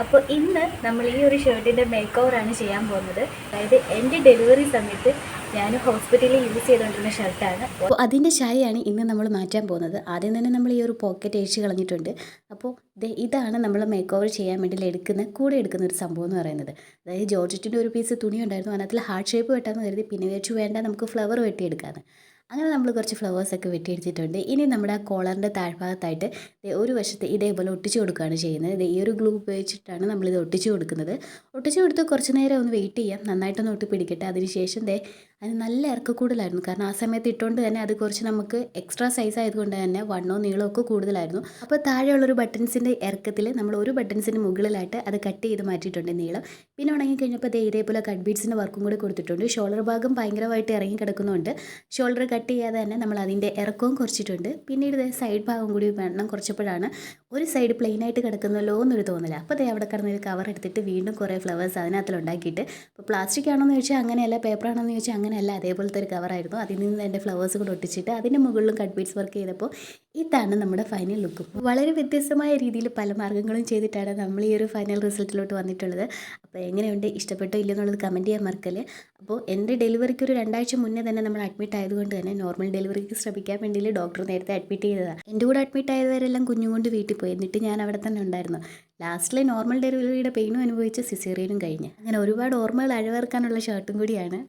അപ്പോൾ ഇന്ന് നമ്മൾ ഈ ഒരു ഷർട്ടിൻ്റെ മേക്ക് ഓവറാണ് ചെയ്യാൻ പോകുന്നത്. അതായത് എൻ്റെ ഡെലിവറി സമയത്ത് ഞാൻ ഹോസ്പിറ്റലിൽ യൂസ് ചെയ്തുകൊണ്ടിരുന്ന ഷർട്ടാണ്. അപ്പോൾ അതിൻ്റെ ഷായാണ് ഇന്ന് നമ്മൾ മാറ്റാൻ പോകുന്നത്. ആദ്യം തന്നെ നമ്മൾ ഈ ഒരു പോക്കറ്റ് അഴിച്ച് കളഞ്ഞിട്ടുണ്ട്. അപ്പോൾ ഇതാണ് നമ്മൾ മേക്ക് ഓവർ ചെയ്യാൻ വേണ്ടി കൂടെ എടുക്കുന്ന ഒരു സംഭവം എന്ന് പറയുന്നത്. അതായത് ജോർജറ്റിൻ്റെ ഒരു പീസ് തുണി ഉണ്ടായിരുന്നു, അതിനകത്തിൽ ഹാർട്ട് ഷേപ്പ് വെട്ടാമെന്ന് കരുതി. പിന്നെ വിചാരിച്ചു വേണ്ട, നമുക്ക് ഫ്ലവർ വെട്ടിയെടുക്കാമെന്ന്. അങ്ങനെ നമ്മൾ കുറച്ച് ഫ്ലവേഴ്സൊക്കെ വെട്ടിയെടുത്തിട്ടുണ്ട്. ഇനി നമ്മുടെ ആ കോളറിൻ്റെ താഴ്ഭാഗത്തായിട്ട് ഒരു വശത്ത് ഇതേപോലെ ഒട്ടിച്ചു കൊടുക്കുകയാണ് ചെയ്യുന്നത്. ഈ ഒരു ഗ്ലൂ ഉപയോഗിച്ചിട്ടാണ് നമ്മളിത് ഒട്ടിച്ചു കൊടുക്കുന്നത്. ഒട്ടിച്ചു കൊടുത്ത് കുറച്ച് നേരം ഒന്ന് വെയിറ്റ് ചെയ്യാം, നന്നായിട്ടൊന്ന് ഒട്ടി പിടിക്കട്ടെ. അതിനുശേഷം അതിന് നല്ല ഇറക്കക്കൂടുതലായിരുന്നു. കാരണം ആ സമയത്ത് ഇട്ടുകൊണ്ട് തന്നെ അത് കുറച്ച് നമുക്ക് എക്സ്ട്രാ സൈസ് ആയതുകൊണ്ട് തന്നെ വണ്ണവും നീളവും ഒക്കെ കൂടുതലായിരുന്നു. അപ്പോൾ താഴെയുള്ളൊരു ബട്ടൺസിൻ്റെ ഇറക്കത്തിൽ നമ്മൾ ഒരു ബട്ടൺസിന് മുകളിലായിട്ട് അത് കട്ട് ചെയ്ത് മാറ്റിയിട്ടുണ്ട് നീളം. പിന്നെ ഉണങ്ങിക്കഴിഞ്ഞപ്പോൾ ഇതേപോലെ കട്ട് ബീഡ്സിൻ്റെ വർക്കും കൂടി കൊടുത്തിട്ടുണ്ട്. ഷോൾഡർ ഭാഗം ഭയങ്കരമായിട്ട് ഇറങ്ങി കിടക്കുന്നുണ്ട്. ഷോൾഡർ കട്ട് ചെയ്യാതെ തന്നെ നമ്മൾ അതിൻ്റെ ഇറക്കവും കുറച്ചിട്ടുണ്ട്. പിന്നീട് സൈഡ് ഭാഗം കൂടി വണ്ണം കുറച്ചപ്പോഴാണ് ഒരു സൈഡ് പ്ലെയിൻ ആയിട്ട് കിടക്കുന്നല്ലോ എന്നൊരു തോന്നില്ല. അപ്പോൾ അവിടെ കിടന്നൊരു കവർ എടുത്തിട്ട് വീണ്ടും കുറേ ഫ്ലവേഴ്സ് അതിനകത്തിലുണ്ടാക്കിയിട്ട്, ഇപ്പോൾ പ്ലാസ്റ്റിക് ആണോ എന്ന് ചോദിച്ചാൽ അങ്ങനെയല്ല, പേപ്പർ ആണോ എന്ന് ചോദിച്ചാൽ അങ്ങനെയല്ല, അതേപോലത്തെ ഒരു കവറായിരുന്നു. അതിൽ നിന്ന് എൻ്റെ ഫ്ലവേഴ്സ് കൂടെ ഒട്ടിച്ചിട്ട് അതിൻ്റെ മുകളിലും കട്ട് ബീഡ്സ് വർക്ക് ചെയ്തപ്പോൾ ഇതാണ് നമ്മുടെ ഫൈനൽ ലുക്ക്. വളരെ വ്യത്യസ്തമായ രീതിയിൽ പല മാർഗ്ഗങ്ങളും ചെയ്തിട്ടാണ് നമ്മൾ ഈ ഒരു ഫൈനൽ റിസൾട്ടിലോട്ട് വന്നിട്ടുള്ളത്. അപ്പോൾ എങ്ങനെയുണ്ട്, ഇഷ്ടപ്പെട്ടോ ഇല്ലയോ എന്നുള്ളത് കമൻറ്റ് ചെയ്യാൻ മറക്കല്ലേ. അപ്പോൾ എൻ്റെ ഡെലിവറിക്ക് ഒരു 2 ആഴ്ച മുന്നേ തന്നെ നമ്മൾ അഡ്മിറ്റ് ആയതുകൊണ്ട് തന്നെ നോർമൽ ഡെലിവറിക്ക് ശ്രമിക്കാൻ വേണ്ടിയിട്ട് ഡോക്ടർ നേരത്തെ അഡ്മിറ്റ് ചെയ്തതാണ്. എൻ്റെ കൂടെ അഡ്മിറ്റ് ആയവരെല്ലാം കുഞ്ഞും കൊണ്ട് വീട്ടിൽ പോയി. എന്നിട്ട് ഞാൻ അവിടെ തന്നെ ഉണ്ടായിരുന്നു. ലാസ്റ്റിൽ നോർമൽ ഡെലിവറിയുടെ പെയിനും അനുഭവിച്ച് സിസേറിയനും കഴിഞ്ഞ്. അങ്ങനെ ഒരുപാട് ഓർമ്മകൾ അഴവേർക്കാനുള്ള ഷർട്ടും കൂടിയാണ്.